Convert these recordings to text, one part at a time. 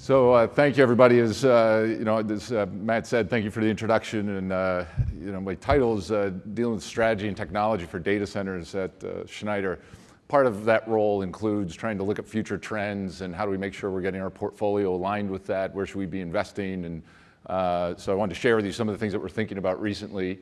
So thank you, everybody. As Matt said, thank you for the introduction. And my title is dealing with strategy and technology for data centers at Schneider. Part of that role includes trying to look at future trends and how do we make sure we're getting our portfolio aligned with that. Where should we be investing? And so I wanted to share with you some of the things that we're thinking about recently.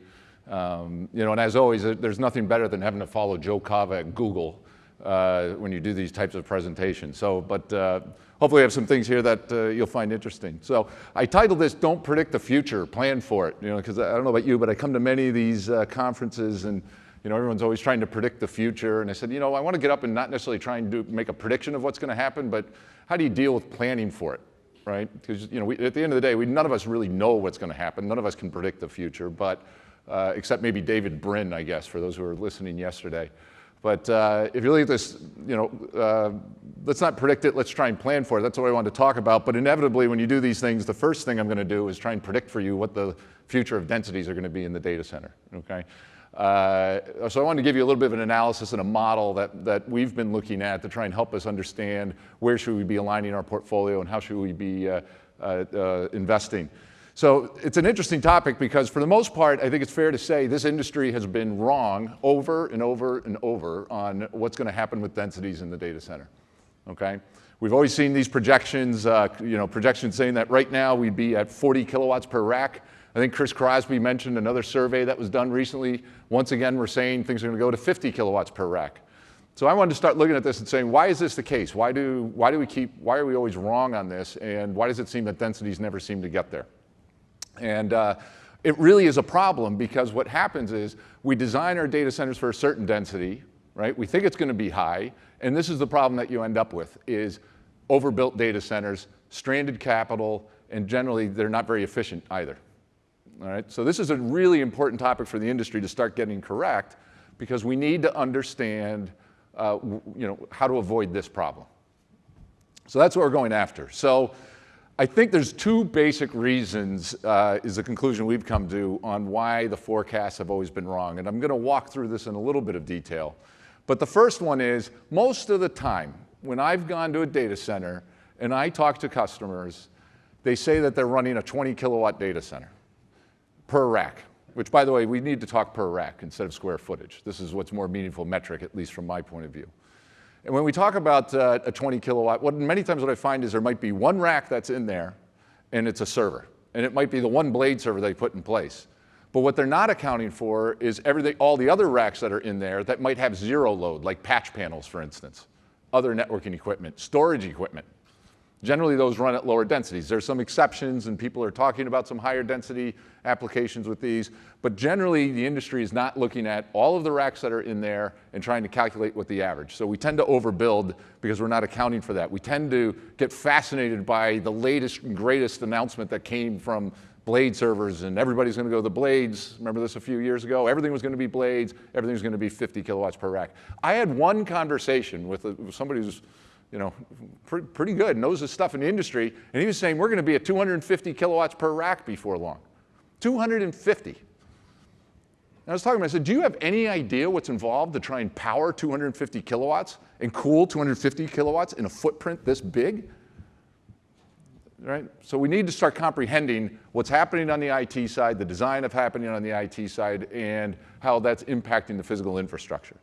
And as always, there's nothing better than having to follow Joe Cava at Google when you do these types of presentations. But hopefully I have some things here that you'll find interesting. So I titled this, Don't Predict the Future, Plan for It. Because I don't know about you, but I come to many of these conferences and everyone's always trying to predict the future. And I said, I want to get up and not necessarily try and make a prediction of what's going to happen, but how do you deal with planning for it, right? Because at the end of the day, none of us really know what's going to happen. None of us can predict the future, but except maybe David Brin, I guess, for those who were listening yesterday. But if you look at this, let's not predict it, let's try and plan for it. That's what I wanted to talk about. But inevitably, when you do these things, the first thing I'm going to do is try and predict for you what the future of densities are going to be in the data center, okay? So I wanted to give you a little bit of an analysis and a model that we've been looking at to try and help us understand where should we be aligning our portfolio and how should we be investing. So it's an interesting topic because for the most part, I think it's fair to say this industry has been wrong over and over and over on what's going to happen with densities in the data center, okay? We've always seen these projections, projections saying that right now we'd be at 40 kilowatts per rack. I think Chris Crosby mentioned another survey that was done recently. Once again, we're saying things are going to go to 50 kilowatts per rack. So I wanted to start looking at this and saying, why is this the case? Why are we always wrong on this? And why does it seem that densities never seem to get there? And it really is a problem because what happens is we design our data centers for a certain density, right? We think it's going to be high, and this is the problem that you end up with is overbuilt data centers, stranded capital, and generally they're not very efficient either. All right? So this is a really important topic for the industry to start getting correct because we need to understand how to avoid this problem. So that's what we're going after. So I think there's two basic reasons, is the conclusion we've come to, on why the forecasts have always been wrong. And I'm going to walk through this in a little bit of detail. But the first one is, most of the time, when I've gone to a data center and I talk to customers, they say that they're running a 20 kilowatt data center per rack, which, by the way, we need to talk per rack instead of square footage. This is what's more meaningful metric, at least from my point of view. And when we talk about a 20 kilowatt, many times what I find is there might be one rack that's in there, and it's a server. And it might be the one blade server they put in place. But what they're not accounting for is all the other racks that are in there that might have zero load, like patch panels, for instance, other networking equipment, storage equipment. Generally, those run at lower densities. There's some exceptions, and people are talking about some higher density applications with these. But generally, the industry is not looking at all of the racks that are in there and trying to calculate what the average. So we tend to overbuild because we're not accounting for that. We tend to get fascinated by the latest and greatest announcement that came from blade servers, and everybody's going to go to the blades. Remember this a few years ago? Everything was going to be blades. Everything was going to be 50 kilowatts per rack. I had one conversation with somebody who's pretty good, knows his stuff in the industry, and he was saying we're going to be at 250 kilowatts per rack before long. 250. And I was talking to him, I said, do you have any idea what's involved to try and power 250 kilowatts and cool 250 kilowatts in a footprint this big? Right? So we need to start comprehending what's happening on the IT side, the design of happening on the IT side, and how that's impacting the physical infrastructure.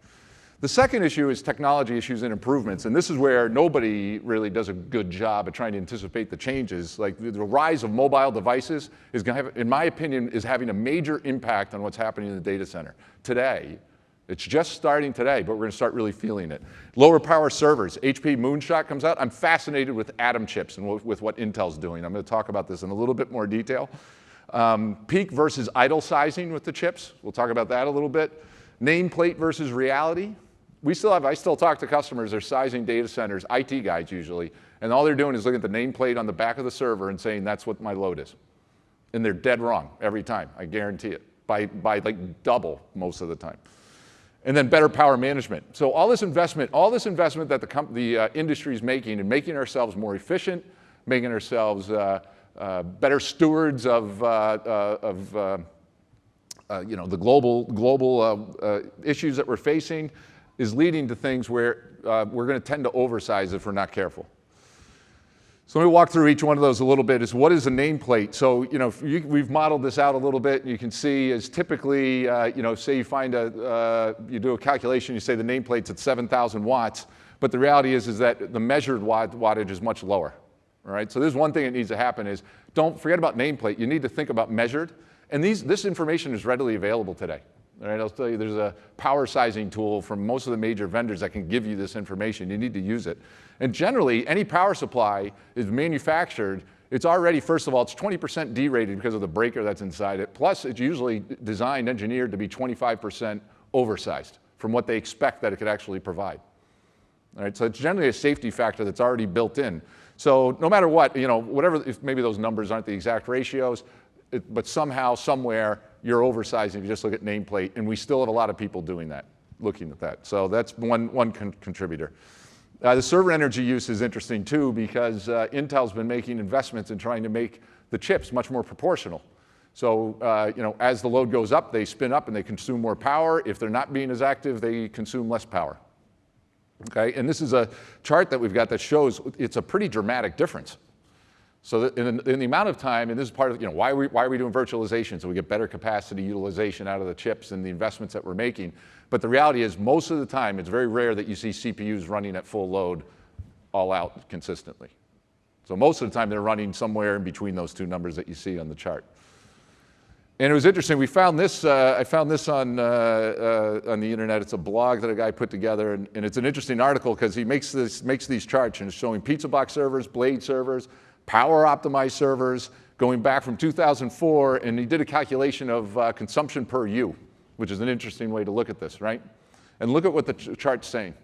The second issue is technology issues and improvements, and this is where nobody really does a good job at trying to anticipate the changes. Like the rise of mobile devices is going to have, in my opinion, is having a major impact on what's happening in the data center today. It's just starting today, but we're going to start really feeling it. Lower power servers, HP Moonshot comes out. I'm fascinated with Atom chips and with what Intel's doing. I'm going to talk about this in a little bit more detail. Peak versus idle sizing with the chips. We'll talk about that a little bit. Nameplate versus reality. I still talk to customers, they're sizing data centers, IT guys usually, and all they're doing is looking at the nameplate on the back of the server and saying that's what my load is. And they're dead wrong every time, I guarantee it, by like double most of the time. And then better power management. So all this investment that the industry is making and making ourselves more efficient, making ourselves better stewards of the global issues that we're facing, is leading to things where we're going to tend to oversize if we're not careful. So let me walk through each one of those a little bit. Is what is a nameplate? So we've modeled this out a little bit, and you can see is typically say you find you do a calculation, you say the nameplate's at 7,000 watts, but the reality is that the measured wattage is much lower. All right. So there's one thing that needs to happen is don't forget about nameplate. You need to think about measured, and this information is readily available today. All right, I'll tell you, there's a power sizing tool from most of the major vendors that can give you this information. You need to use it. And generally, any power supply is manufactured, it's already, first of all, it's 20% derated because of the breaker that's inside it. Plus, it's usually designed, engineered to be 25% oversized from what they expect that it could actually provide. All right, so it's generally a safety factor that's already built in. So no matter what, whatever, if maybe those numbers aren't the exact ratios, but somehow, somewhere, you're oversizing if you just look at nameplate, and we still have a lot of people doing that, looking at that. So that's one contributor. The server energy use is interesting too, because Intel's been making investments in trying to make the chips much more proportional. So as the load goes up, they spin up and they consume more power. If they're not being as active, they consume less power. Okay, and this is a chart that we've got that shows it's a pretty dramatic difference. So in the amount of time, and this is part of why are we doing virtualization? So we get better capacity utilization out of the chips and the investments that we're making. But the reality is most of the time, it's very rare that you see CPUs running at full load all out consistently. So most of the time, they're running somewhere in between those two numbers that you see on the chart. And it was interesting. We found this. I found this on the internet. It's a blog that a guy put together, and it's an interesting article because he makes these charts and it's showing pizza box servers, blade servers, power optimized servers going back from 2004, and he did a calculation of consumption per U, which is an interesting way to look at this, right? And look at what the chart's saying.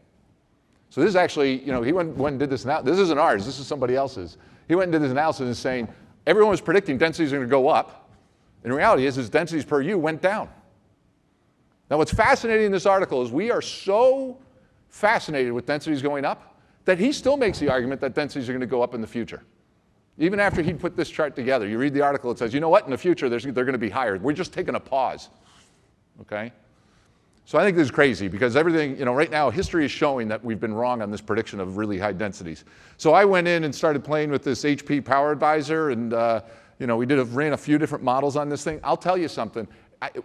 So this is actually, he went and did this. This isn't ours. This is somebody else's. He went and did this analysis and saying everyone was predicting densities are going to go up. And the reality is densities per U went down. Now what's fascinating in this article is we are so fascinated with densities going up that he still makes the argument that densities are going to go up in the future. Even after he put this chart together, you read the article, it says, you know what, in the future, they're going to be higher. We're just taking a pause, okay? So I think this is crazy because everything, right now, history is showing that we've been wrong on this prediction of really high densities. So I went in and started playing with this HP Power Advisor, and we ran a few different models on this thing. I'll tell you something.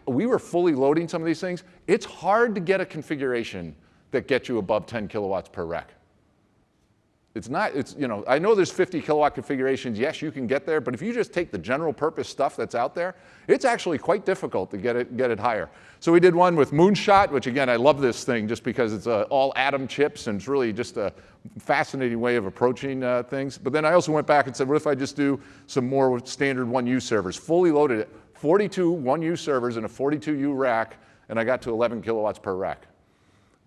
We were fully loading some of these things. It's hard to get a configuration that gets you above 10 kilowatts per rack. It's not, I know there's 50 kilowatt configurations. Yes, you can get there, but if you just take the general purpose stuff that's out there, it's actually quite difficult to get it higher. So we did one with Moonshot, which again, I love this thing just because it's all atom chips and it's really just a fascinating way of approaching things. But then I also went back and said, what if I just do some more standard 1U servers, fully loaded it, 42 1U servers in a 42U rack, and I got to 11 kilowatts per rack.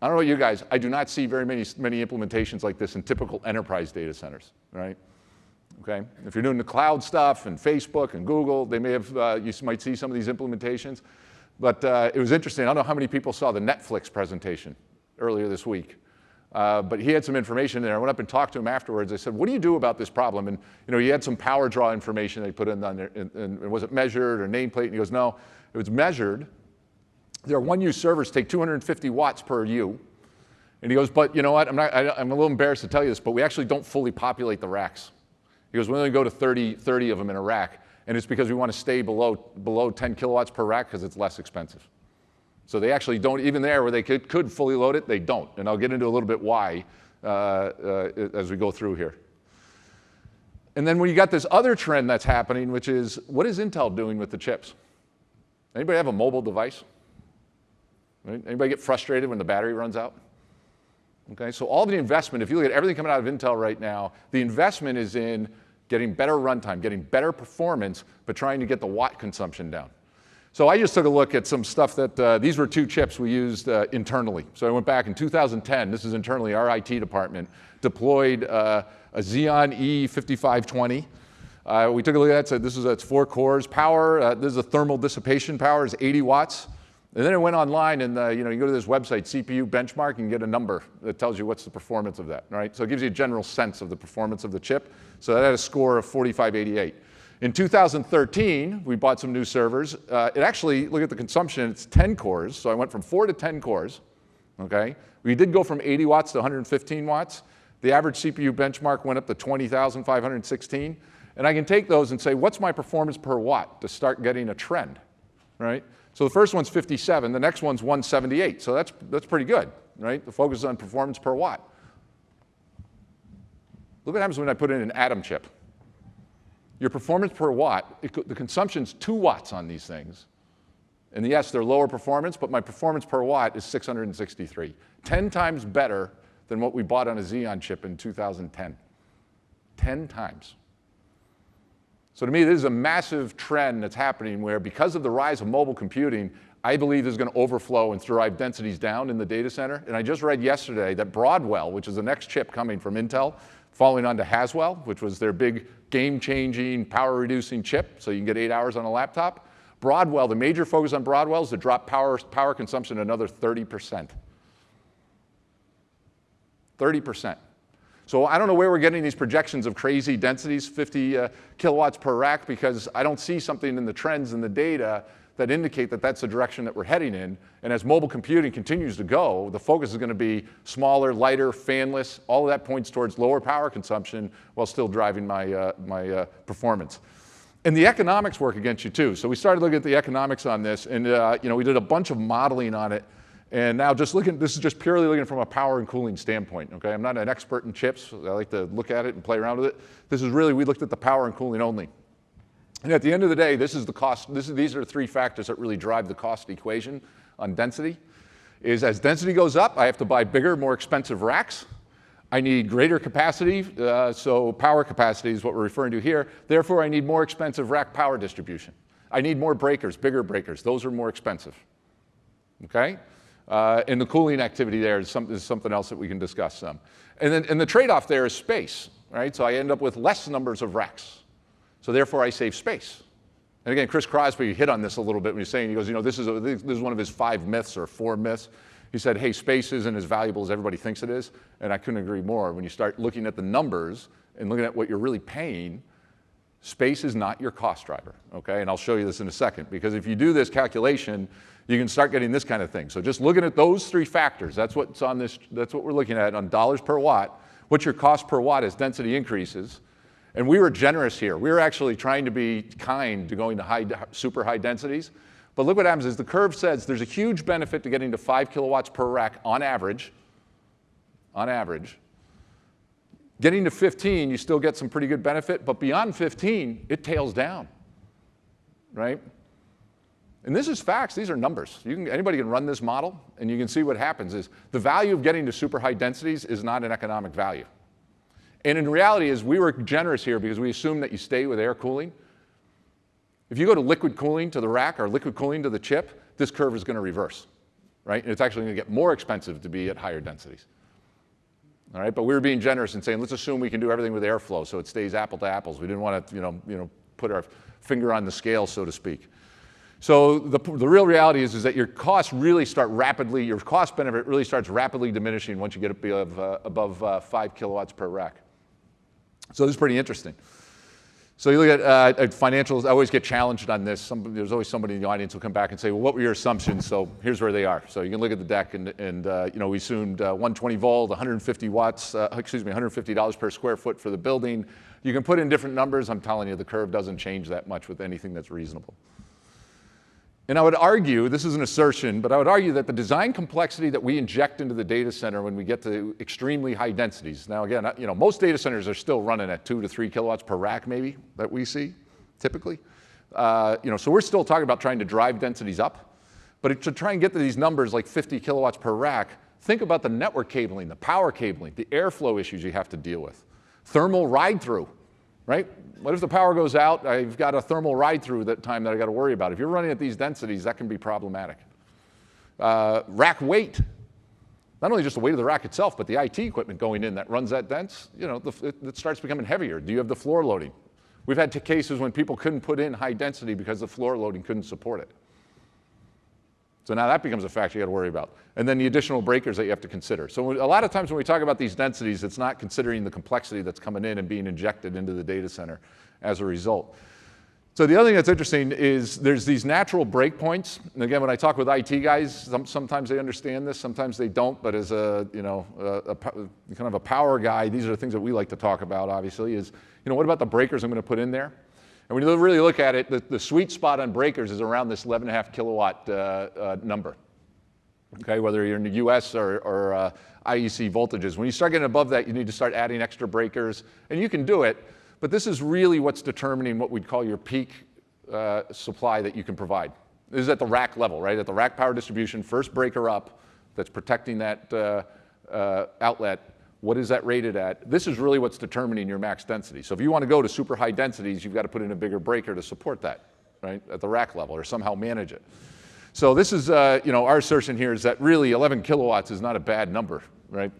I don't know about you guys, I do not see very many implementations like this in typical enterprise data centers, right? Okay, if you're doing the cloud stuff and Facebook and Google, they may have, you might see some of these implementations. But it was interesting, I don't know how many people saw the Netflix presentation earlier this week. But he had some information there. I went up and talked to him afterwards. I said, what do you do about this problem? And he had some power draw information they put in on there. And was it measured or nameplate? And he goes, no, it was measured. Their 1U servers take 250 watts per U. And he goes, but you know what, I'm a little embarrassed to tell you this, but we actually don't fully populate the racks. He goes, we only go to 30 of them in a rack. And it's because we want to stay below 10 kilowatts per rack because it's less expensive. So they actually don't, even there where they could fully load it, they don't. And I'll get into a little bit why as we go through here. And then when you got this other trend that's happening, which is, what is Intel doing with the chips? Anybody have a mobile device? Right? Anybody get frustrated when the battery runs out? Okay, so all the investment, if you look at everything coming out of Intel right now, the investment is in getting better runtime, getting better performance, but trying to get the watt consumption down. So I just took a look at some stuff that, these were two chips we used internally. So I went back in 2010, this is internally, our IT department, deployed a Xeon E5520. We took a look at that, said it's 4 cores. Power, this is a thermal dissipation power, is 80 watts. And then it went online and you go to this website, CPU benchmark, and get a number that tells you what's the performance of that, right? So it gives you a general sense of the performance of the chip. So that had a score of 4588. In 2013, we bought some new servers. It actually, look at the consumption, it's 10 cores. So I went from 4 to 10 cores, okay? We did go from 80 watts to 115 watts. The average CPU benchmark went up to 20,516. And I can take those and say, what's my performance per watt to start getting a trend, right? So the first one's 57, the next one's 178. So that's pretty good, right? The focus is on performance per watt. Look what happens when I put in an Atom chip. Your performance per watt, the consumption's 2 watts on these things. And yes, they're lower performance, but my performance per watt is 663. 10 times better than what we bought on a Xeon chip in 2010. 10 times. So to me, this is a massive trend that's happening where, because of the rise of mobile computing, I believe this is going to overflow and drive densities down in the data center. And I just read yesterday that Broadwell, which is the next chip coming from Intel, following on to Haswell, which was their big game-changing, power-reducing chip, so you can get 8 hours on a laptop. Broadwell, the major focus on Broadwell is to drop power consumption another 30%. 30%. So I don't know where we're getting these projections of crazy densities, 50 kilowatts per rack, because I don't see something in the trends and the data that indicate that that's the direction that we're heading in. And as mobile computing continues to go, the focus is going to be smaller, lighter, fanless. All of that points towards lower power consumption while still driving my performance. And the economics work against you too. So we started looking at the economics on this, and we did a bunch of modeling on it. And now this is just purely looking from a power and cooling standpoint, okay? I'm not an expert in chips. I like to look at it and play around with it. This is really, we looked at the power and cooling only. And at the end of the day, this is the cost. These are 3 factors that really drive the cost equation on density. Is as density goes up, I have to buy bigger, more expensive racks. I need greater capacity, so power capacity is what we're referring to here. Therefore, I need more expensive rack power distribution. I need more breakers, bigger breakers. Those are more expensive, okay? And the cooling activity there is something else that we can discuss some. And the trade-off there is space, right? So I end up with less numbers of racks. So therefore, I save space. And again, Chris Crosby hit on this a little bit when he was saying, he goes, this is one of his 5 myths or 4 myths. He said, hey, space isn't as valuable as everybody thinks it is. And I couldn't agree more. When you start looking at the numbers and looking at what you're really paying, space is not your cost driver, okay? And I'll show you this in a second, because if you do this calculation, you can start getting this kind of thing. So just looking at those 3 factors, that's what's on this, that's what we're looking at on dollars per watt, what's your cost per watt as density increases. And we were generous here. We were actually trying to be kind to going to super high densities. But look what happens is the curve says there's a huge benefit to getting to 5 kilowatts per rack on average. On average. Getting to 15, you still get some pretty good benefit, but beyond 15, it tails down, right? And this is facts, these are numbers. Anybody can run this model, and you can see what happens is the value of getting to super high densities is not an economic value. And in reality is we were generous here because we assume that you stay with air cooling. If you go to liquid cooling to the rack or liquid cooling to the chip, this curve is going to reverse, right? And it's actually going to get more expensive to be at higher densities. All right, but we were being generous and saying, let's assume we can do everything with airflow so it stays apple to apples. We didn't want to, put our finger on the scale, so to speak. So the real reality is that your costs really start rapidly, your cost benefit really starts rapidly diminishing once you get above 5 kilowatts per rack. So this is pretty interesting. So you look at financials, I always get challenged on this. There's always somebody in the audience who'll come back and say, well, what were your assumptions? So here's where they are. So you can look at the deck and we assumed 120 volt, 150 watts, $150 per square foot for the building. You can put in different numbers. I'm telling you, the curve doesn't change that much with anything that's reasonable. And I would argue, this is an assertion, but I would argue that the design complexity that we inject into the data center when we get to extremely high densities. Now again, most data centers are still running at 2 to 3 kilowatts per rack maybe that we see, typically. So we're still talking about trying to drive densities up. But to try and get to these numbers like 50 kilowatts per rack, think about the network cabling, the power cabling, the airflow issues you have to deal with. Thermal ride-through, right? What if the power goes out? I've got a thermal ride-through that time that I got to worry about. If you're running at these densities, that can be problematic. Rack weight. Not only just the weight of the rack itself, but the IT equipment going in that runs that dense, it starts becoming heavier. Do you have the floor loading? We've had cases when people couldn't put in high density because the floor loading couldn't support it. So now that becomes a factor you got to worry about. And then the additional breakers that you have to consider. So a lot of times when we talk about these densities, it's not considering the complexity that's coming in and being injected into the data center as a result. So the other thing that's interesting is there's these natural breakpoints. And again, when I talk with IT guys, sometimes they understand this, sometimes they don't. But as a kind of a power guy, these are the things that we like to talk about. Obviously, is what about the breakers I'm going to put in there? And when you really look at it, the sweet spot on breakers is around this 11.5 kilowatt number. Okay, whether you're in the U.S. or IEC voltages. When you start getting above that, you need to start adding extra breakers, and you can do it. But this is really what's determining what we'd call your peak supply that you can provide. This is at the rack level, right? At the rack power distribution, first breaker up that's protecting that outlet. What is that rated at? This is really what's determining your max density. So if you want to go to super high densities, you've got to put in a bigger breaker to support that, right? At the rack level, or somehow manage it. So this is, our assertion here is that really 11 kilowatts is not a bad number, right?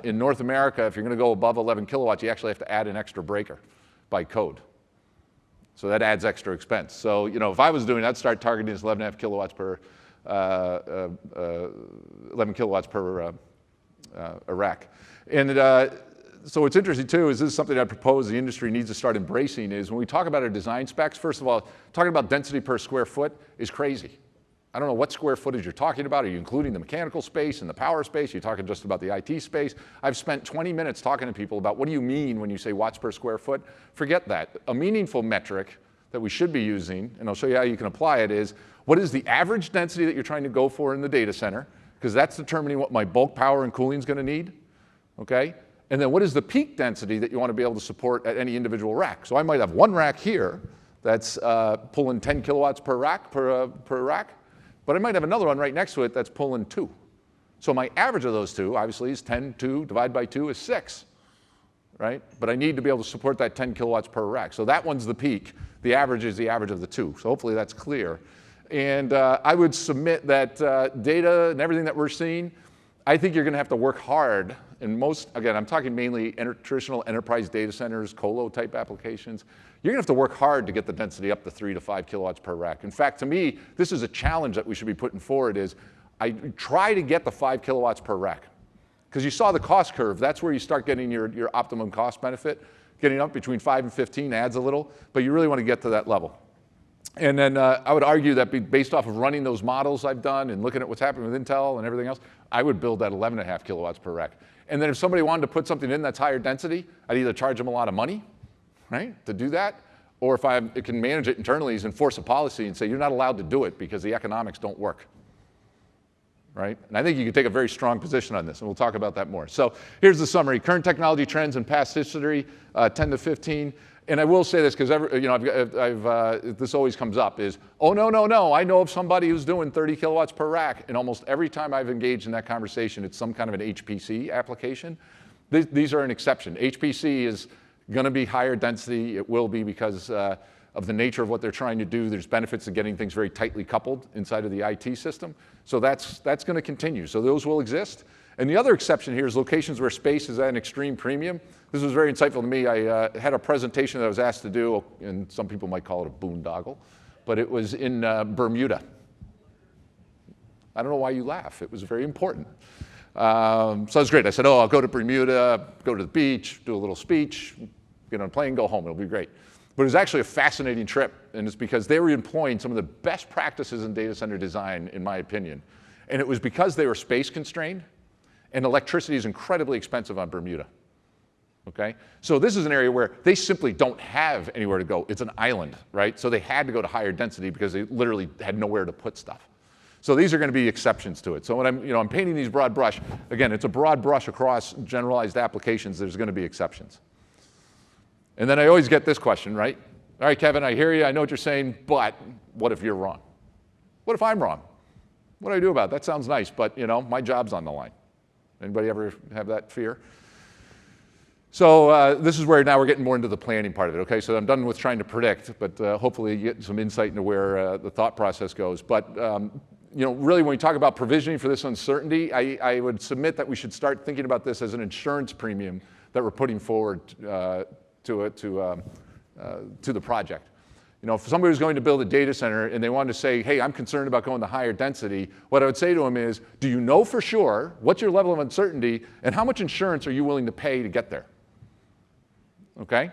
In North America, if you're going to go above 11 kilowatts, you actually have to add an extra breaker by code. So that adds extra expense. So, if I was doing it, I'd start targeting this 11.5 kilowatts per, 11 kilowatts per a rack. And so what's interesting too is this is something I propose the industry needs to start embracing is when we talk about our design specs, first of all, talking about density per square foot is crazy. I don't know what square footage you're talking about. Are you including the mechanical space and the power space? Are you talking just about the IT space? I've spent 20 minutes talking to people about what do you mean when you say watts per square foot? Forget that. A meaningful metric that we should be using, and I'll show you how you can apply it, is what is the average density that you're trying to go for in the data center? Because that's determining what my bulk power and cooling is going to need, okay? And then what is the peak density that you want to be able to support at any individual rack? So I might have one rack here that's pulling 10 kilowatts per rack, but I might have another one right next to it that's pulling 2. So my average of those two, obviously, is 10, 2, divided by 2 is 6, right? But I need to be able to support that 10 kilowatts per rack. So that one's the peak. The average is the average of the two. So hopefully that's clear. And I would submit that data and everything that we're seeing, I think you're going to have to work hard. And most, again, I'm talking mainly traditional enterprise data centers, colo type applications. You're going to have to work hard to get the density up to 3 to 5 kilowatts per rack. In fact, to me, this is a challenge that we should be putting forward is I try to get the 5 kilowatts per rack. Because you saw the cost curve. That's where you start getting your optimum cost benefit. Getting up between 5 and 15 adds a little, but you really want to get to that level. And then I would argue that based off of running those models I've done and looking at what's happening with Intel and everything else, I would build that 11.5 kilowatts per rack. And then if somebody wanted to put something in that's higher density, I'd either charge them a lot of money, right, to do that, or if I can manage it internally, is enforce a policy and say you're not allowed to do it because the economics don't work, right? And I think you can take a very strong position on this, and we'll talk about that more. So here's the summary. Current technology trends and past history, 10 to 15. And I will say this because this always comes up is, oh, no, I know of somebody who's doing 30 kilowatts per rack. And almost every time I've engaged in that conversation, it's some kind of an HPC application. These are an exception. HPC is going to be higher density. It will be because of the nature of what they're trying to do. There's benefits of getting things very tightly coupled inside of the IT system. So that's going to continue. So those will exist. And the other exception here is locations where space is at an extreme premium. This was very insightful to me. I had a presentation that I was asked to do, and some people might call it a boondoggle, but it was in Bermuda. I don't know why you laugh. It was very important. So it was great. I said, I'll go to Bermuda, go to the beach, do a little speech, get on a plane, go home. It'll be great. But it was actually a fascinating trip, and it's because they were employing some of the best practices in data center design, in my opinion. And it was because they were space constrained, and electricity is incredibly expensive on Bermuda. Okay? So this is an area where they simply don't have anywhere to go. It's an island, right? So they had to go to higher density because they literally had nowhere to put stuff. So these are going to be exceptions to it. So when I'm painting these broad brush, again, it's a broad brush across generalized applications. There's going to be exceptions. And then I always get this question, right? All right, Kevin, I hear you. I know what you're saying, but what if you're wrong? What if I'm wrong? What do I do about it? That sounds nice, but my job's on the line. Anybody ever have that fear? So this is where now we're getting more into the planning part of it, okay? So I'm done with trying to predict, but hopefully you get some insight into where the thought process goes. But really when we talk about provisioning for this uncertainty, I would submit that we should start thinking about this as an insurance premium that we're putting forward to the project. If somebody was going to build a data center and they wanted to say, hey, I'm concerned about going to higher density, what I would say to them is, do you know for sure what's your level of uncertainty and how much insurance are you willing to pay to get there? Okay?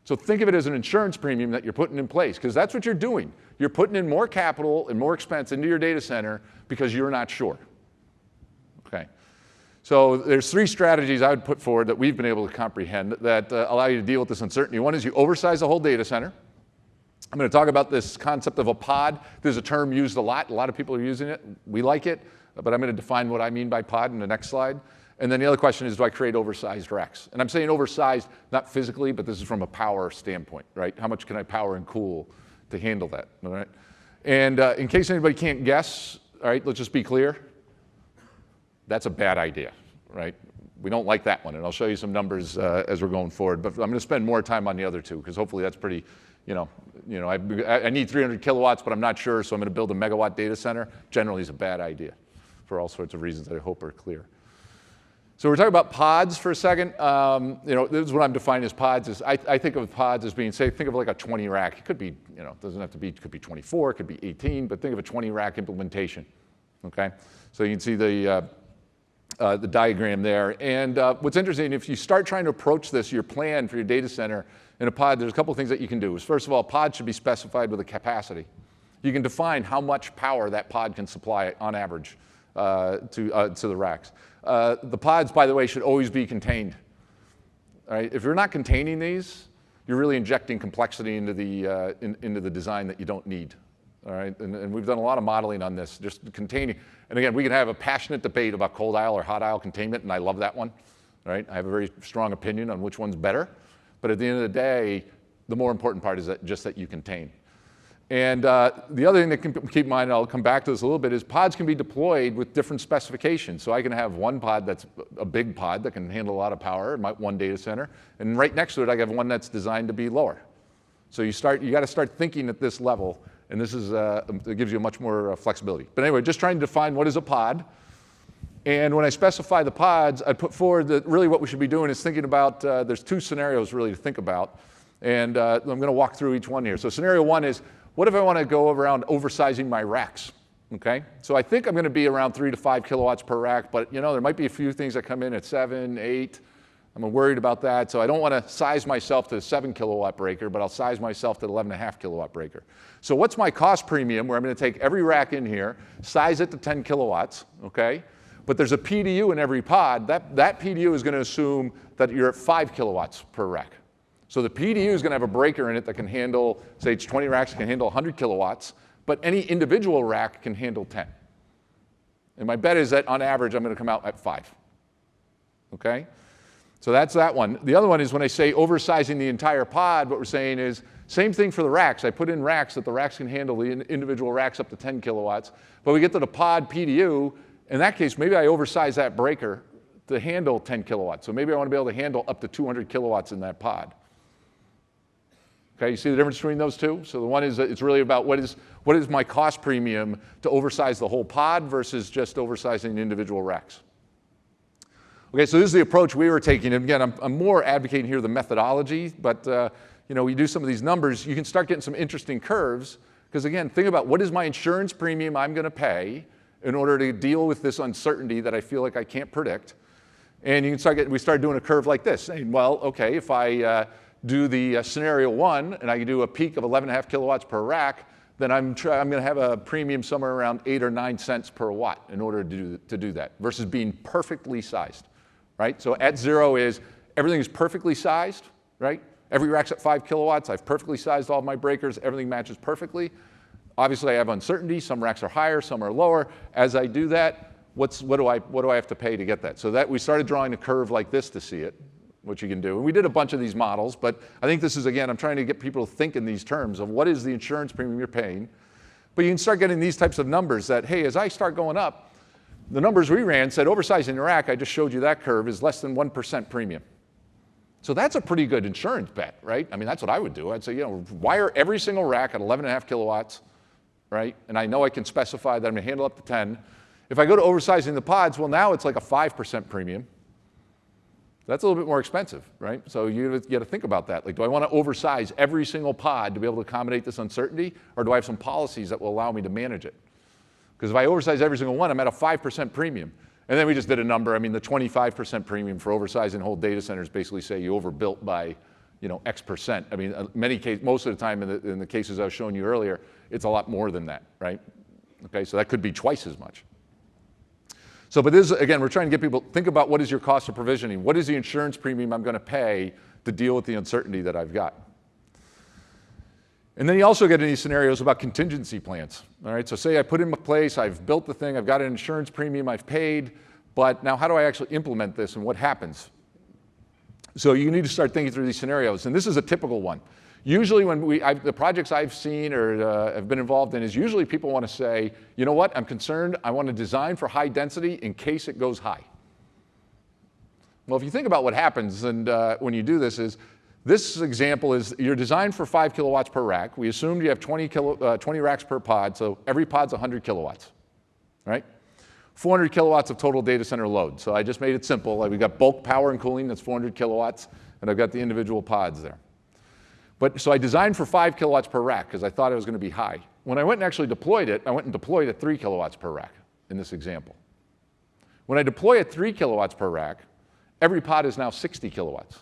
So think of it as an insurance premium that you're putting in place, because that's what you're doing. You're putting in more capital and more expense into your data center because you're not sure. Okay. So there's 3 strategies I would put forward that we've been able to comprehend that allow you to deal with this uncertainty. One is you oversize the whole data center. I'm going to talk about this concept of a pod. There's a term used a lot. A lot of people are using it. We like it, but I'm going to define what I mean by pod in the next slide. And then the other question is, do I create oversized racks? And I'm saying oversized, not physically, but this is from a power standpoint, right? How much can I power and cool to handle that, all right? And in case anybody can't guess, all right, let's just be clear. That's a bad idea, right? We don't like that one, and I'll show you some numbers as we're going forward. But I'm going to spend more time on the other 2, because hopefully that's pretty, I need 300 kilowatts, but I'm not sure, so I'm going to build a megawatt data center. Generally, is a bad idea for all sorts of reasons that I hope are clear. So we're talking about pods for a second. This is what I'm defining as pods. Is I think of pods as being, say, think of like a 20 rack. It could be, it doesn't have to be, it could be 24, it could be 18, but think of a 20 rack implementation, okay? So you can see the diagram there. And what's interesting, if you start trying to approach this, your plan for your data center in a pod, there's a couple of things that you can do. First of all, pod should be specified with a capacity. You can define how much power that pod can supply on average to the racks. The pods, by the way, should always be contained. All right? If you're not containing these, you're really injecting complexity into the design that you don't need. All right? And we've done a lot of modeling on this, just containing. And again, we can have a passionate debate about cold aisle or hot aisle containment, and I love that one. All right? I have a very strong opinion on which one's better. But at the end of the day, the more important part is that you contain. And the other thing that can keep in mind, and I'll come back to this a little bit, is pods can be deployed with different specifications. So I can have one pod that's a big pod that can handle a lot of power in my one data center, and right next to it I have one that's designed to be lower. So you got to start thinking at this level, and this is it gives you much more flexibility. But anyway, just trying to define what is a pod. And when I specify the pods, I put forward that really what we should be doing is thinking about, there's 2 scenarios really to think about, and I'm going to walk through each one here. So scenario 1 is, what if I want to go around oversizing my racks? Okay, so I think I'm going to be around 3 to 5 kilowatts per rack, but there might be a few things that come in at 7, 8. I'm worried about that, so I don't want to size myself to a 7 kilowatt breaker, but I'll size myself to an 11.5 kilowatt breaker. So what's my cost premium where I'm going to take every rack in here, size it to 10 kilowatts, okay? But there's a PDU in every pod. That PDU is going to assume that you're at 5 kilowatts per rack. So the PDU is going to have a breaker in it that can handle, say it's 20 racks, can handle 100 kilowatts, but any individual rack can handle 10. And my bet is that on average, I'm going to come out at 5. Okay? So that's that one. The other one is when I say oversizing the entire pod, what we're saying is same thing for the racks. I put in racks that the racks can handle the individual racks up to 10 kilowatts, but we get to the pod PDU. In that case, maybe I oversize that breaker to handle 10 kilowatts. So maybe I want to be able to handle up to 200 kilowatts in that pod. Okay, you see the difference between those 2? So the one is it's really about what is my cost premium to oversize the whole pod versus just oversizing the individual racks. Okay, so this is the approach we were taking. And again, I'm more advocating here the methodology, but we do some of these numbers, you can start getting some interesting curves, because again, think about what is my insurance premium I'm going to pay in order to deal with this uncertainty that I feel like I can't predict. And you can we start doing a curve like this, saying, well, okay, if I do the scenario 1 and I do a peak of 11.5 kilowatts per rack, then I'm going to have a premium somewhere around 8 or 9 cents per watt in order to do that, versus being perfectly sized, right? So at 0 is everything is perfectly sized, right? Every rack's at 5 kilowatts. I've perfectly sized all my breakers. Everything matches perfectly. Obviously, I have uncertainty. Some racks are higher, some are lower. As I do that, what do I have to pay to get that? So that we started drawing a curve like this to see it, what you can do. And we did a bunch of these models, but I think this is, again, I'm trying to get people to think in these terms of what is the insurance premium you're paying. But you can start getting these types of numbers that, hey, as I start going up, the numbers we ran said oversizing the rack, I just showed you that curve, is less than 1% premium. So that's a pretty good insurance bet, right? I mean, that's what I would do. I'd say, wire every single rack at 11.5 kilowatts, right? And I know I can specify that I'm going to handle up to 10. If I go to oversizing the pods, well, now it's like a 5% premium. That's a little bit more expensive, right? So you got to think about that. Like, do I want to oversize every single pod to be able to accommodate this uncertainty, or do I have some policies that will allow me to manage it? Because if I oversize every single one, I'm at a 5% premium. And then we just did a number. I mean, the 25% premium for oversizing whole data centers basically say you overbuilt by, X%. I mean, most of the time in the cases I was showing you earlier, it's a lot more than that, right? Okay, so that could be twice as much. So, but this, again, we're trying to get people, think about what is your cost of provisioning? What is the insurance premium I'm going to pay to deal with the uncertainty that I've got? And then you also get in these scenarios about contingency plans, all right? So say I put in place, I've built the thing, I've got an insurance premium I've paid, but now how do I actually implement this and what happens? So you need to start thinking through these scenarios, and this is a typical one. Usually when the projects I've seen or have been involved in is usually people want to say, you know what, I'm concerned, I want to design for high density in case it goes high. Well, if you think about what happens and when you do this is, this example is you're designed for 5 kilowatts per rack. We assumed you have 20 racks per pod, so every pod's 100 kilowatts, right? 400 kilowatts of total data center load. So I just made it simple. Like we've got bulk power and cooling, that's 400 kilowatts, and I've got the individual pods there. But so I designed for 5 kilowatts per rack because I thought it was going to be high. When I went and actually deployed it, I went and deployed at 3 kilowatts per rack in this example. When I deploy at 3 kilowatts per rack, every pod is now 60 kilowatts.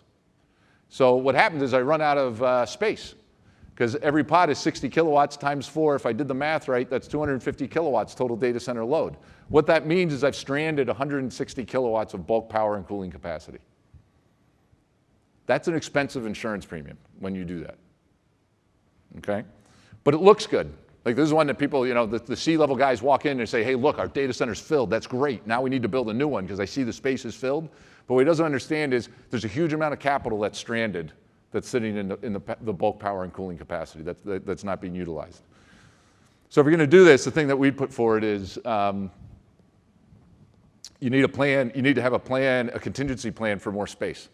So what happens is I run out of space because every pod is 60 kilowatts times 4. If I did the math right, that's 250 kilowatts total data center load. What that means is I've stranded 160 kilowatts of bulk power and cooling capacity. That's an expensive insurance premium when you do that, okay? But it looks good. Like this is one that people, the C-level guys walk in and say, hey, look, our data center's filled. That's great. Now we need to build a new one because I see the space is filled. But what he doesn't understand is there's a huge amount of capital that's stranded that's sitting in the bulk power and cooling capacity that's not being utilized. So if you're going to do this, the thing that we put forward is you need a plan. You need to have a plan, a contingency plan for more space.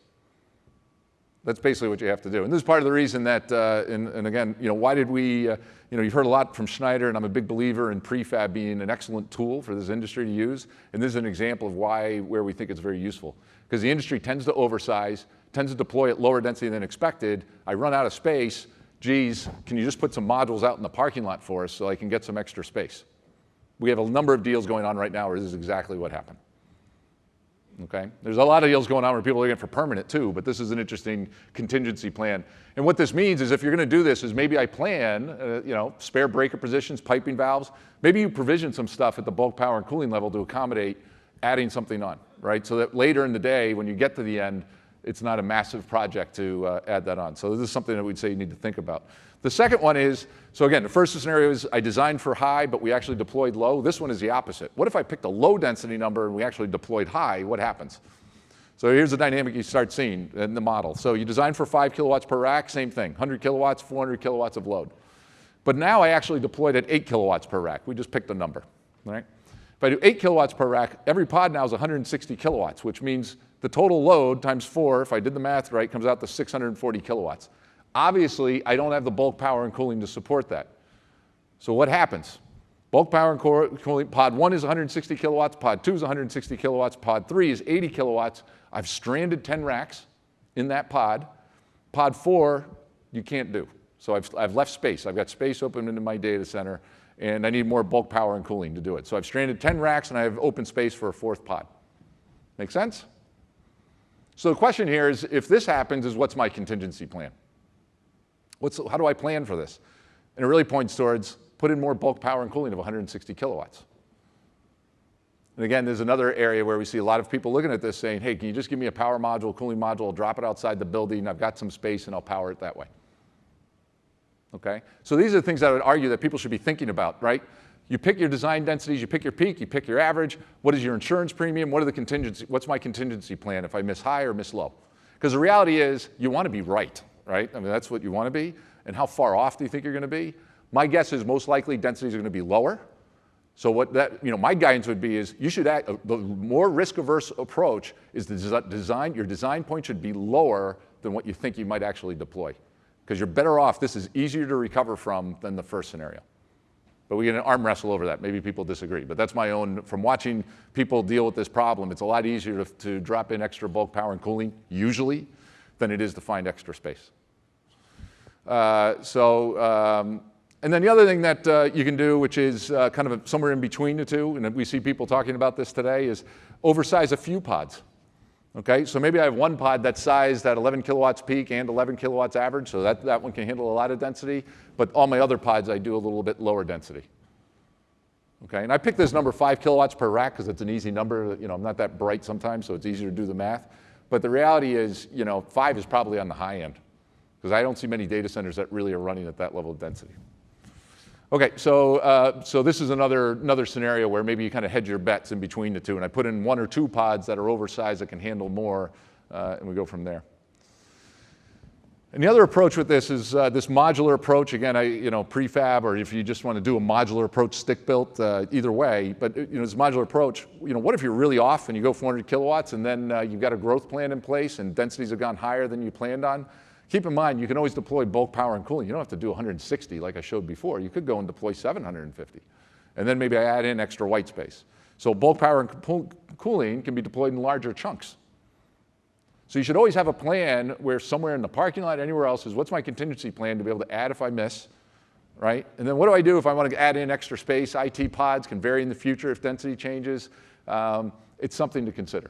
That's basically what you have to do. And this is part of the reason that, and again, why did we, you've heard a lot from Schneider, and I'm a big believer in prefab being an excellent tool for this industry to use. And this is an example of where we think it's very useful. Because the industry tends to oversize, tends to deploy at lower density than expected. I run out of space. Geez, can you just put some modules out in the parking lot for us so I can get some extra space? We have a number of deals going on right now where this is exactly what happened. Okay? There's a lot of deals going on where people are looking for permanent too, but this is an interesting contingency plan. And what this means is if you're going to do this is maybe I plan, spare breaker positions, piping valves. Maybe you provision some stuff at the bulk power and cooling level to accommodate adding something on, right? So that later in the day, when you get to the end, it's not a massive project to add that on. So this is something that we'd say you need to think about. The second one is, so again, the first scenario is I designed for high, but we actually deployed low. This one is the opposite. What if I picked a low density number and we actually deployed high? What happens? So here's the dynamic you start seeing in the model. So you design for 5 kilowatts per rack, same thing, 100 kilowatts, 400 kilowatts of load. But now I actually deployed at 8 kilowatts per rack. We just picked a number, right? If I do 8 kilowatts per rack, every pod now is 160 kilowatts, which means the total load times 4, if I did the math right, comes out to 640 kilowatts. Obviously, I don't have the bulk power and cooling to support that. So what happens? Bulk power and cooling, pod 1 is 160 kilowatts, pod 2 is 160 kilowatts, pod 3 is 80 kilowatts. I've stranded 10 racks in that pod. Pod 4, you can't do. So I've left space. I've got space open into my data center, and I need more bulk power and cooling to do it. So I've stranded 10 racks, and I have open space for a 4th pod. Make sense? So the question here is, if this happens, is what's my contingency plan? How do I plan for this? And it really points towards put in more bulk power and cooling of 160 kilowatts. And again, there's another area where we see a lot of people looking at this saying, hey, can you just give me a power module, cooling module, I'll drop it outside the building, I've got some space and I'll power it that way. Okay? So these are the things that I would argue that people should be thinking about, right? You pick your design densities, you pick your peak, you pick your average. What is your insurance premium? What's my contingency plan if I miss high or miss low? Because the reality is you want to be right? I mean, that's what you want to be. And how far off do you think you're going to be? My guess is most likely densities are going to be lower. So my guidance would be is you should the more risk-averse approach is your design point should be lower than what you think you might actually deploy. Because you're better off, this is easier to recover from than the first scenario. But we get an arm wrestle over that. Maybe people disagree. But that's my own, from watching people deal with this problem, it's a lot easier to drop in extra bulk power and cooling, usually, than it is to find extra space. And then the other thing that you can do, which is kind of somewhere in between the two, and we see people talking about this today, is oversize a few pods. Okay, so maybe I have one pod that's sized at 11 kilowatts peak and 11 kilowatts average, so that one can handle a lot of density, but all my other pods I do a little bit lower density. Okay, and I picked this number 5 kilowatts per rack because it's an easy number. You know, I'm not that bright sometimes, so it's easier to do the math. But the reality is, you know, 5 is probably on the high end because I don't see many data centers that really are running at that level of density. Okay, so this is another scenario where maybe you kind of hedge your bets in between the two, and I put in 1 or 2 pods that are oversized that can handle more, and we go from there. And the other approach with this is this modular approach. Again, prefab, or if you just want to do a modular approach, stick-built, either way. But this modular approach, what if you're really off and you go 400 kilowatts, and then you've got a growth plan in place, and densities have gone higher than you planned on? Keep in mind, you can always deploy bulk power and cooling. You don't have to do 160 like I showed before. You could go and deploy 750. And then maybe I add in extra white space. So bulk power and cooling can be deployed in larger chunks. So you should always have a plan where somewhere in the parking lot, anywhere else, is what's my contingency plan to be able to add if I miss, right? And then what do I do if I want to add in extra space? IT pods can vary in the future if density changes. It's something to consider.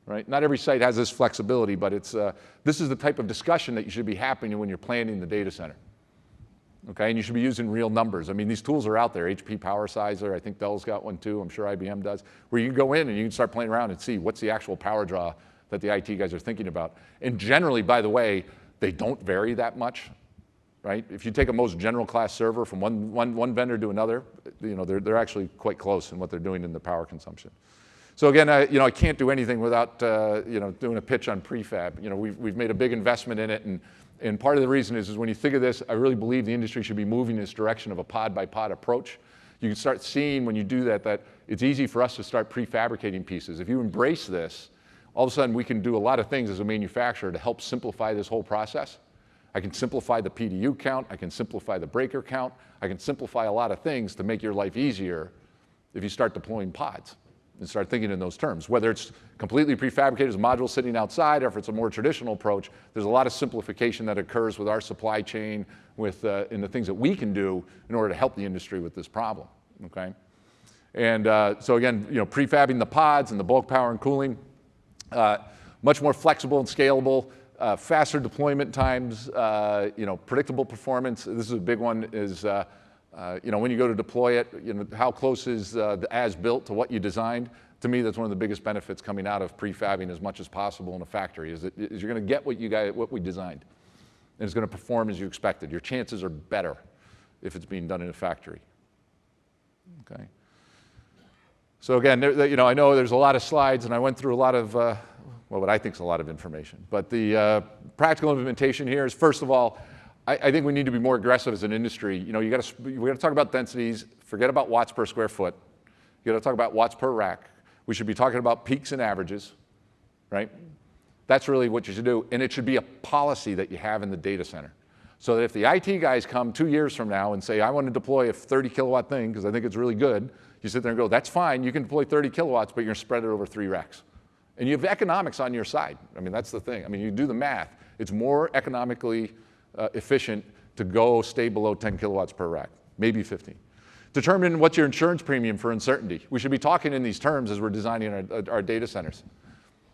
Right? Not every site has this flexibility, but this is the type of discussion that you should be happening when you're planning the data center. Okay, and you should be using real numbers. I mean, these tools are out there. HP Power Sizer, I think Dell's got one too. I'm sure IBM does, where you can go in and you can start playing around and see what's the actual power draw that the IT guys are thinking about. And generally, by the way, they don't vary that much. Right? If you take a most general class server from one vendor to another, they're actually quite close in what they're doing in the power consumption. So again, I can't do anything without doing a pitch on prefab. We've made a big investment in it, and part of the reason is when you think of this, I really believe the industry should be moving in this direction of a pod by pod approach. You can start seeing when you do that it's easy for us to start prefabricating pieces. If you embrace this, all of a sudden we can do a lot of things as a manufacturer to help simplify this whole process. I can simplify the PDU count, I can simplify the breaker count, I can simplify a lot of things to make your life easier if you start deploying pods and start thinking in those terms. Whether it's completely prefabricated as a module sitting outside, or if it's a more traditional approach, there's a lot of simplification that occurs with our supply chain, in the things that we can do in order to help the industry with this problem, okay? And so again, prefabbing the pods and the bulk power and cooling, much more flexible and scalable, faster deployment times, predictable performance. This is a big one, is when you go to deploy it, how close is the as-built to what you designed? To me, that's one of the biggest benefits coming out of prefabbing as much as possible in a factory, is you're going to get what we designed, and it's going to perform as you expected. Your chances are better if it's being done in a factory. Okay. So again, I know there's a lot of slides, and I went through a lot of what I think is a lot of information. But the practical implementation here is, first of all, I think we need to be more aggressive as an industry. We got to talk about densities. Forget about watts per square foot. You got to talk about watts per rack. We should be talking about peaks and averages, right? That's really what you should do, and it should be a policy that you have in the data center, so that if the IT guys come 2 years from now and say, I want to deploy a 30 kilowatt thing because I think it's really good, you sit there and go, that's fine. You can deploy 30 kilowatts, but you're going to spread it over 3 racks, and you have economics on your side. I mean, that's the thing. I mean, you do the math. It's more economically efficient to stay below 10 kilowatts per rack, maybe 15. Determine what's your insurance premium for uncertainty. We should be talking in these terms as we're designing our data centers,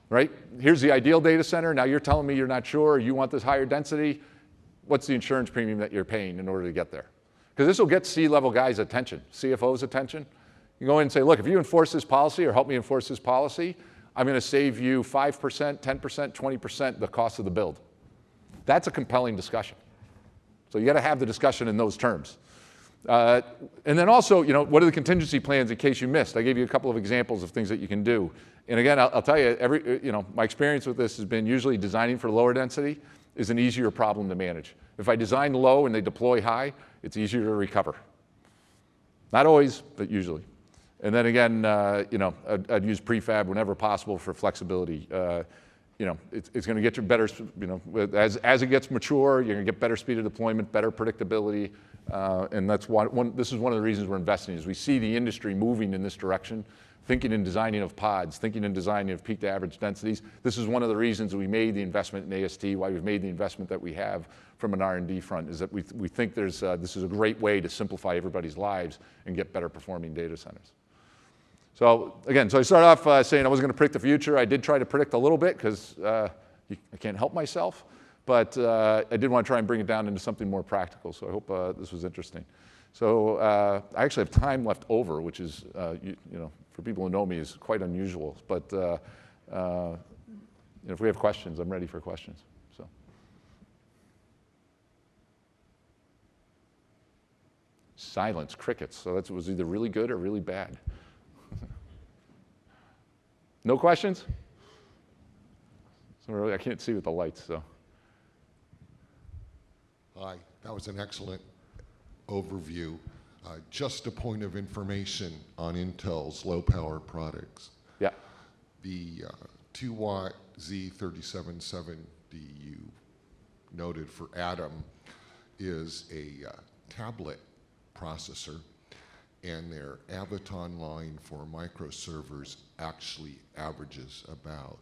right? Here's the ideal data center. Now you're telling me you're not sure, you want this higher density. What's the insurance premium that you're paying in order to get there? Because this will get C-level guys' attention, CFOs' attention. You go in and say, look, if you enforce this policy or help me enforce this policy, I'm going to save you 5%, 10%, 20% the cost of the build. That's a compelling discussion. So you got to have the discussion in those terms. And then also, what are the contingency plans in case you missed? I gave you a couple of examples of things that you can do. And again, I'll tell you, my experience with this has been usually designing for lower density is an easier problem to manage. If I design low and they deploy high, it's easier to recover. Not always, but usually. And then again, I'd use prefab whenever possible for flexibility. It's going to get you better, as it gets mature, you're going to get better speed of deployment, better predictability, and that's this is one of the reasons we're investing, is we see the industry moving in this direction, thinking and designing of pods, thinking and designing of peak to average densities. This is one of the reasons we made the investment in AST, why we've made the investment that we have from an R&D front, is that we think this is a great way to simplify everybody's lives and get better performing data centers. So again, so I started off saying I wasn't going to predict the future. I did try to predict a little bit because I can't help myself. But I did want to try and bring it down into something more practical. So I hope this was interesting. So I actually have time left over, which is, you know, for people who know me, is quite unusual. But you know, if we have questions, I'm ready for questions. So. Silence, crickets. So that was either really good or really bad. No questions? So really, I can't see with the lights, so. Hi, that was an excellent overview. Just a point of information on Intel's low-power products. Yeah. The 2-watt Z377D you noted for Atom is a tablet processor, and their Avoton line for microservers actually averages about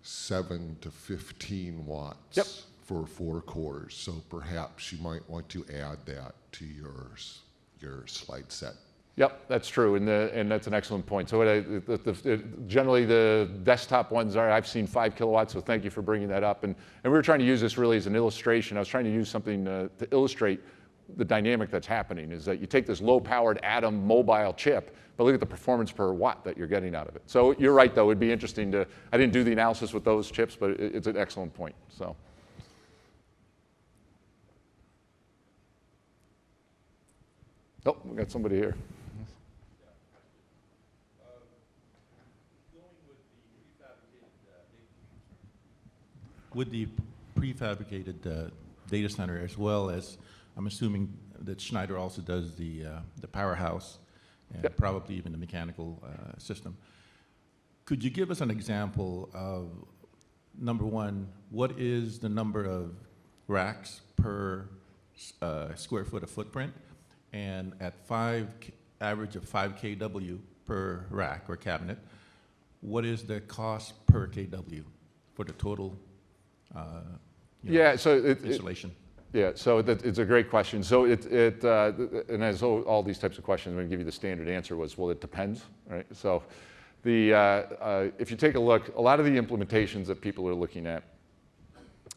7 to 15 watts. Yep. For 4 cores, so perhaps you might want to add that to your slide set. Yep, that's true, and that's an excellent point. So generally the desktop ones are, I've seen 5 kilowatts, so thank you for bringing that up. And we were trying to use this really as an illustration. I was trying to use something to illustrate the dynamic that's happening, is that you take this low-powered Atom mobile chip, but look at the performance per watt that you're getting out of it. So you're right, though, it'd be interesting to, I didn't do the analysis with those chips, but it's an excellent point, so. Oh, we got somebody here. With the prefabricated data center, as well as, I'm assuming that Schneider also does the powerhouse and Yep. probably even the mechanical system. Could you give us an example of, number one, what is the number of racks per square foot of footprint? And at average of 5 kW per rack or cabinet, what is the cost per kW for the total installation? Yeah, so it's a great question. So and as all these types of questions, I'm going to give you the standard answer was, well, it depends, right? So if you take a look, a lot of the implementations that people are looking at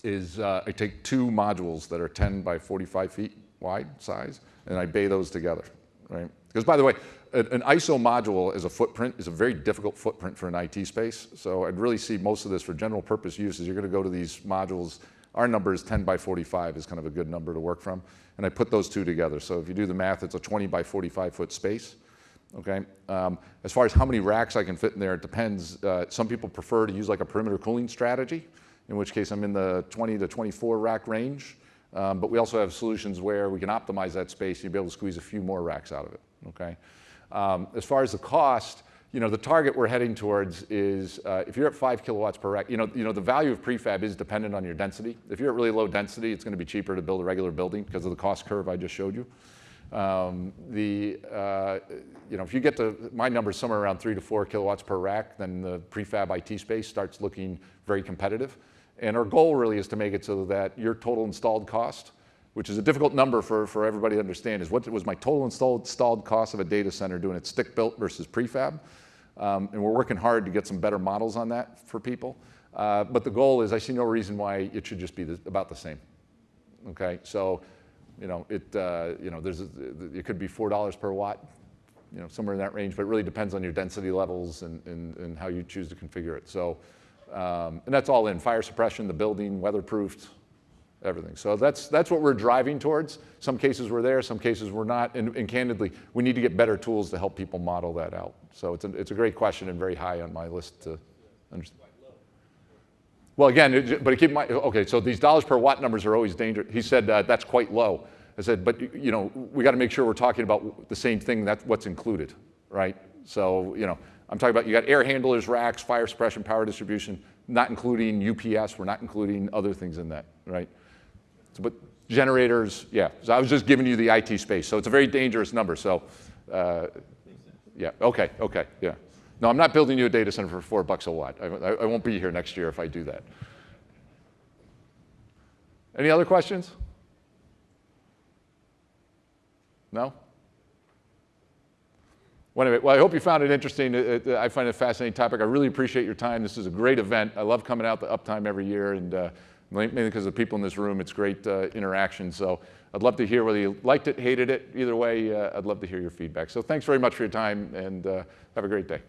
is I take 2 modules that are 10 by 45 feet wide size, and I bay those together, right? Because by the way, an ISO module as a footprint is a very difficult footprint for an IT space. So I'd really see most of this for general purpose uses. You're going to go to these modules. Our number is 10 by 45 is kind of a good number to work from. And I put those 2 together. So if you do the math, it's a 20 by 45 foot space. Okay. As far as how many racks I can fit in there, it depends. Some people prefer to use like a perimeter cooling strategy, in which case I'm in the 20 to 24 rack range. But we also have solutions where we can optimize that space. You'll be able to squeeze a few more racks out of it, okay? As far as the cost, you know, the target we're heading towards is if you're at 5 kilowatts per rack, you know, the value of prefab is dependent on your density. If you're at really low density, it's going to be cheaper to build a regular building because of the cost curve I just showed you. You know, if you get to, my number is somewhere around 3 to 4 kilowatts per rack, then the prefab IT space starts looking very competitive. And our goal really is to make it so that your total installed cost, which is a difficult number for everybody to understand, is what was my total installed cost of a data center doing it stick-built versus prefab. And we're working hard to get some better models on that for people. But the goal is I see no reason why it should just be about the same. Okay, so you know, it could be $4 per watt, you know, somewhere in that range, but it really depends on your density levels and how you choose to configure it. So. And that's all in fire suppression, the building, weatherproofed, everything. So that's what we're driving towards. Some cases we're there, some cases we're not. And candidly, we need to get better tools to help people model that out. So it's a great question and very high on my list to understand. Well, again, but keep in mind, okay, so these dollars per watt numbers are always dangerous. He said that's quite low. I said, but you know, we got to make sure we're talking about the same thing, that's what's included, right? So, you know, I'm talking about you got air handlers, racks, fire suppression, power distribution, not including UPS. We're not including other things in that, right? So, but generators, yeah. So I was just giving you the IT space. So it's a very dangerous number. So, yeah, okay, yeah. No, I'm not building you a data center for $4 a watt. I won't be here next year if I do that. Any other questions? No? Well, anyway, well, I hope you found it interesting. I find it a fascinating topic. I really appreciate your time. This is a great event. I love coming out to Uptime every year, and mainly because of the people in this room. It's great interaction. So I'd love to hear whether you liked it, hated it. Either way, I'd love to hear your feedback. So thanks very much for your time, and have a great day.